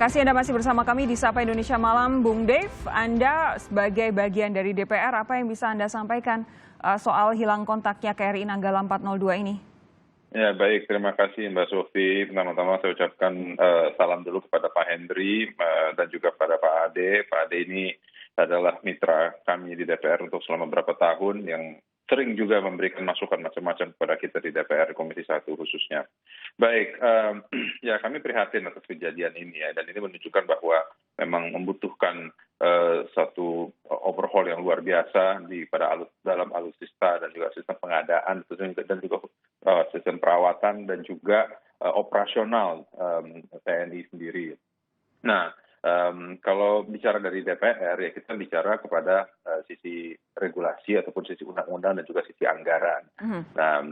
kasih Anda masih bersama kami di Sapa Indonesia Malam, Bung Dave. Anda sebagai bagian dari DPR, apa yang bisa Anda sampaikan soal hilang kontaknya KRI Nanggala 402 ini? Ya baik, terima kasih Mbak Sofi. Pertama-tama saya ucapkan salam dulu kepada Pak Hendri dan juga pada Pak Ade. Pak Ade ini adalah mitra kami di DPR untuk selama beberapa tahun yang sering juga memberikan masukan macam-macam kepada kita di DPR Komisi 1 khususnya. Baik, ya kami prihatin atas kejadian ini ya, dan ini menunjukkan bahwa memang membutuhkan satu overhaul yang luar biasa dalam alutsista dan juga sistem pengadaan dan juga sistem perawatan dan juga operasional TNI sendiri. Nah, kalau bicara dari DPR ya kita bicara kepada sisi regulasi ataupun sisi undang-undang dan juga sisi anggaran. Nah,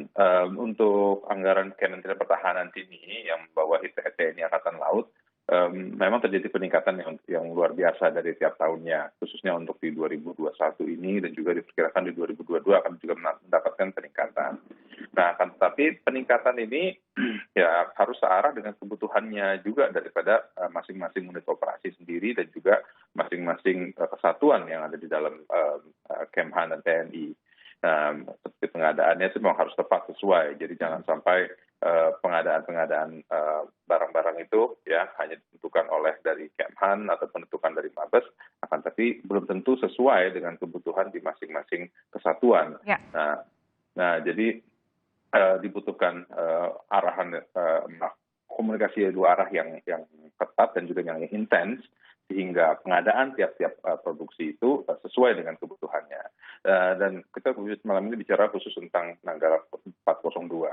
untuk anggaran Kementerian Pertahanan ini yang membawahi TNI Angkatan Laut, memang terjadi peningkatan yang luar biasa dari tiap tahunnya, khususnya untuk di 2021 ini dan juga diperkirakan di 2022 akan juga mendapatkan peningkatan. Nah, tapi peningkatan ini ya harus searah dengan kebutuhannya juga daripada masing-masing unit operasi sendiri dan juga masing-masing kesatuan yang ada di dalam Kemhan dan TNI. Seperti pengadaannya itu memang harus tepat sesuai, jadi jangan sampai pengadaan barang-barang itu ya hanya ditentukan oleh dari Kemhan atau penentukan dari Mabes, akan tapi belum tentu sesuai dengan kebutuhan di masing-masing kesatuan. Ya. Nah, jadi dibutuhkan arahan komunikasi dua arah yang ketat dan juga yang intens sehingga pengadaan tiap-tiap produksi itu sesuai dengan kebutuhannya. Dan kita malam ini bicara khusus tentang Nanggala 402.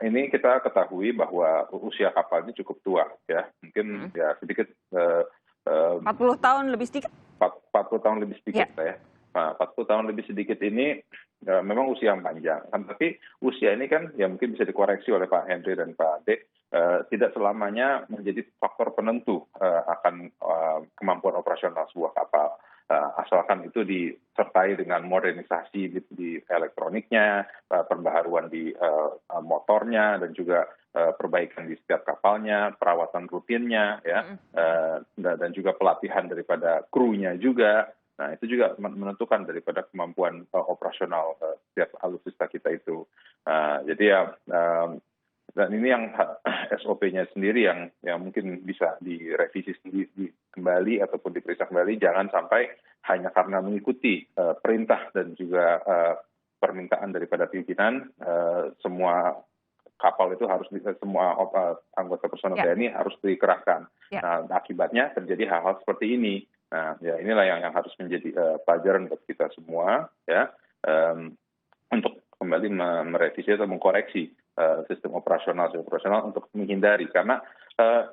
Ini kita ketahui bahwa usia kapalnya cukup tua ya, mungkin ya sedikit 40 tahun lebih sedikit. 40 tahun lebih sedikit ya. Nah, 40 tahun lebih sedikit ini memang usia yang panjang. Tapi usia ini kan ya mungkin bisa dikoreksi oleh Pak Hendri dan Pak Ade, tidak selamanya menjadi faktor penentu akan kemampuan operasional sebuah kapal. Asalkan itu disertai dengan modernisasi di elektroniknya, perbaharuan di motornya, dan juga perbaikan di setiap kapalnya, perawatan rutinnya, ya, dan juga pelatihan daripada krunya juga. Nah, itu juga menentukan daripada kemampuan operasional setiap alutsista kita itu. Jadi ya, dan ini yang SOP-nya sendiri yang mungkin bisa direvisi sendiri kembali ataupun diperiksa kembali, jangan sampai hanya karena mengikuti perintah dan juga permintaan daripada pimpinan, semua kapal itu harus semua anggota personel TNI harus dikerahkan. Nah, akibatnya terjadi hal-hal seperti ini. Nah, ya inilah yang harus menjadi pelajaran buat kita semua ya, untuk kembali merevisi atau mengkoreksi sistem operasional untuk menghindari, karena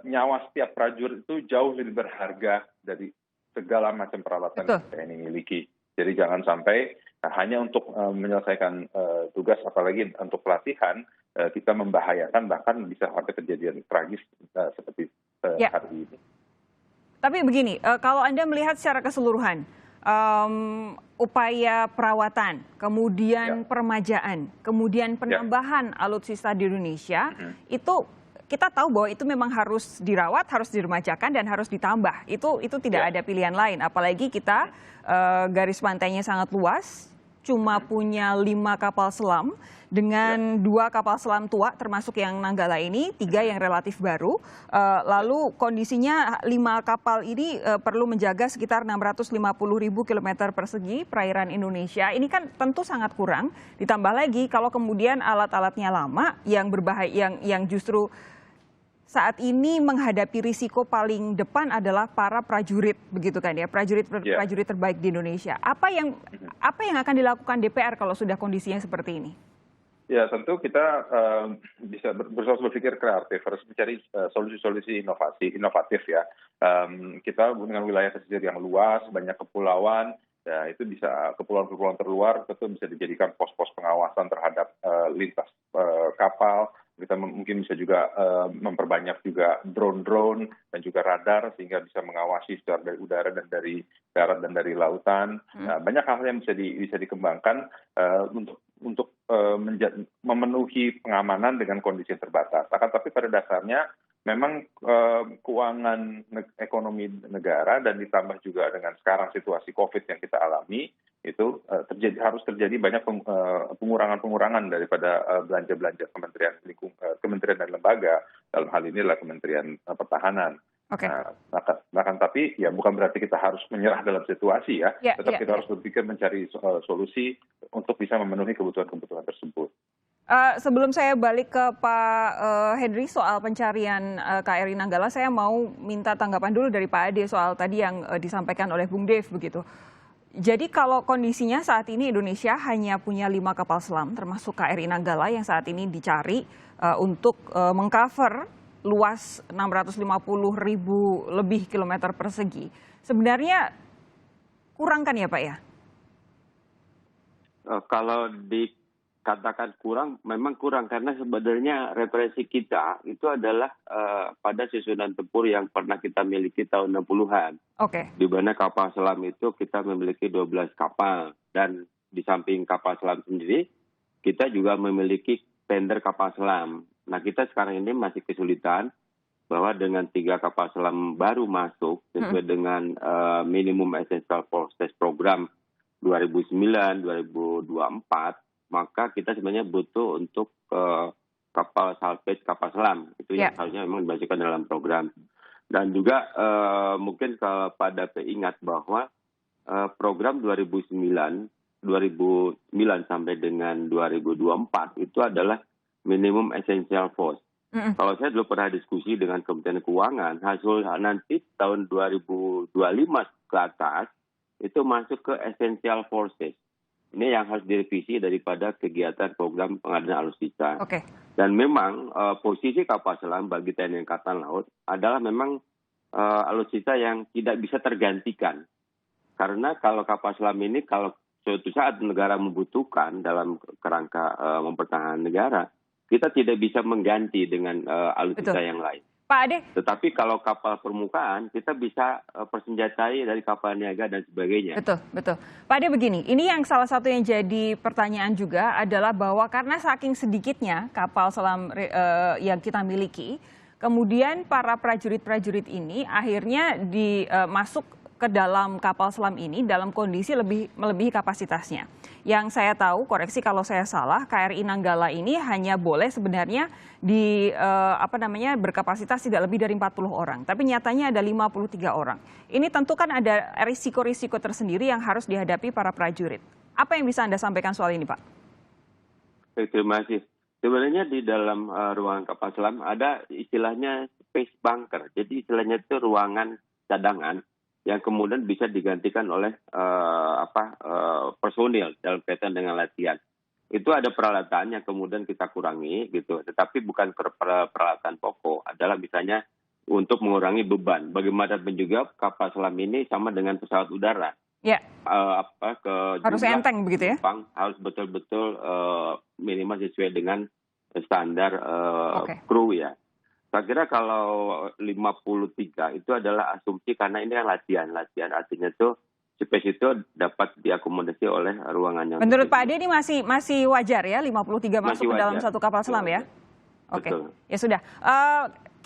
nyawa setiap prajurit itu jauh lebih berharga dari segala macam peralatan yang TNI miliki. Jadi jangan sampai hanya untuk menyelesaikan tugas, apalagi untuk pelatihan, kita membahayakan, bahkan bisa sampai kejadian tragis seperti hari ini. Tapi begini, kalau Anda melihat secara keseluruhan, upaya perawatan, kemudian permajaan, kemudian penambahan alutsista di Indonesia, itu kita tahu bahwa itu memang harus dirawat, harus diremajakan, dan harus ditambah. Itu tidak ada pilihan lain, apalagi kita garis pantainya sangat luas, cuma punya 5 kapal selam, dengan 2 kapal selam tua termasuk yang Nanggala ini, 3 yang relatif baru. Lalu kondisinya 5 kapal ini perlu menjaga sekitar 650.000 km persegi perairan Indonesia. Ini kan tentu sangat kurang. Ditambah lagi kalau kemudian alat-alatnya lama yang berbahaya, yang justru saat ini menghadapi risiko paling depan adalah para prajurit, begitu kan ya, prajurit terbaik di Indonesia. Apa yang akan dilakukan DPR kalau sudah kondisinya seperti ini? Ya, tentu kita bisa berusaha berpikir kreatif, harus mencari solusi-solusi inovatif ya. Kita dengan wilayah pesisir yang luas, banyak kepulauan, ya itu bisa kepulauan-kepulauan terluar, tentu bisa dijadikan pos-pos pengawasan terhadap lintas kapal. Kita mungkin bisa juga memperbanyak juga drone dan juga radar, sehingga bisa mengawasi secara dari udara dan dari darat dan dari lautan. Banyak hal yang bisa dikembangkan untuk memenuhi pengamanan dengan kondisi yang terbatas. Akan tapi pada dasarnya memang keuangan ekonomi negara dan ditambah juga dengan sekarang situasi COVID yang kita alami, itu harus terjadi banyak pengurangan-pengurangan daripada belanja-belanja kementerian dan lembaga, dalam hal ini adalah Kementerian Pertahanan. Oke. Bahkan tapi ya bukan berarti kita harus menyerah dalam situasi ya, tetap kita harus berpikir mencari solusi untuk bisa memenuhi kebutuhan-kebutuhan tersebut. Sebelum saya balik ke Pak Henry soal pencarian KRI Nanggala, saya mau minta tanggapan dulu dari Pak Ade soal tadi yang disampaikan oleh Bung Dev begitu. Jadi kalau kondisinya saat ini Indonesia hanya punya 5 kapal selam termasuk KRI Nanggala yang saat ini dicari untuk mengcover luas 650.000 lebih kilometer persegi. Sebenarnya kurang kan ya Pak ya? Kalau dikatakan kurang, memang kurang karena sebenarnya referensi kita itu adalah pada susunan tempur yang pernah kita miliki tahun 60-an. Oke. Di mana kapal selam itu kita memiliki 12 kapal dan di samping kapal selam sendiri kita juga memiliki tender kapal selam. Nah kita sekarang ini masih kesulitan bahwa dengan 3 kapal selam baru masuk sesuai dengan minimum essential forces program 2009-2024, maka kita sebenarnya butuh untuk kapal salvage kapal selam. Itu yang harusnya memang dimasukkan dalam program. Dan juga mungkin pada ingat bahwa program 2009 sampai dengan 2024 itu adalah minimum essential force. Kalau saya dulu pernah diskusi dengan Kementerian Keuangan, hasil nanti tahun 2025 ke atas itu masuk ke essential forces. Ini yang harus direvisi daripada kegiatan program pengadaan alutsista. Oke. Dan memang posisi kapal selam bagi TNI Angkatan Laut adalah memang alutsista yang tidak bisa tergantikan. Karena kalau kapal selam ini kalau suatu saat negara membutuhkan dalam kerangka mempertahankan negara, kita tidak bisa mengganti dengan alutsista yang lain. Pak Ade. Tetapi kalau kapal permukaan, kita bisa persenjatai dari kapal niaga dan sebagainya. Betul. Pak Ade begini, ini yang salah satu yang jadi pertanyaan juga adalah bahwa karena saking sedikitnya kapal selam yang kita miliki, kemudian para prajurit-prajurit ini akhirnya masuk ke dalam kapal selam ini dalam kondisi melebihi kapasitasnya. Yang saya tahu, koreksi kalau saya salah, KRI Nanggala ini hanya boleh sebenarnya berkapasitas tidak lebih dari 40 orang. Tapi nyatanya ada 53 orang. Ini tentu kan ada risiko-risiko tersendiri yang harus dihadapi para prajurit. Apa yang bisa Anda sampaikan soal ini, Pak? Terima kasih. Sebenarnya di dalam ruangan kapal selam ada istilahnya space bunker. Jadi istilahnya itu ruangan cadangan yang kemudian bisa digantikan oleh personil dalam kaitan dengan latihan. Itu ada peralatan yang kemudian kita kurangi gitu, tetapi bukan peralatan pokok, adalah misalnya untuk mengurangi beban. Bagaimanapun juga kapal selam ini sama dengan pesawat udara. Ya. Harus enteng begitu ya? Harus betul-betul minimal sesuai dengan standar kru ya. Saya kira kalau 53 itu adalah asumsi karena ini kan latihan artinya itu space itu dapat diakomodasi oleh ruangan yang. Menurut Pak Ade ini masih wajar ya 53 masuk ke dalam satu kapal selam ya? Oke. Ya sudah.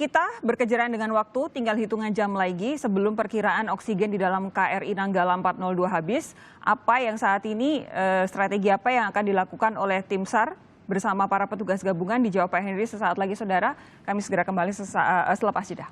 Kita berkejaran dengan waktu, tinggal hitungan jam lagi sebelum perkiraan oksigen di dalam KRI Nanggala 402 habis. Apa yang saat ini strategi apa yang akan dilakukan oleh tim SAR bersama para petugas gabungan? Dijawab Pak Henry sesaat lagi, saudara. Kami segera kembali selepas jeda.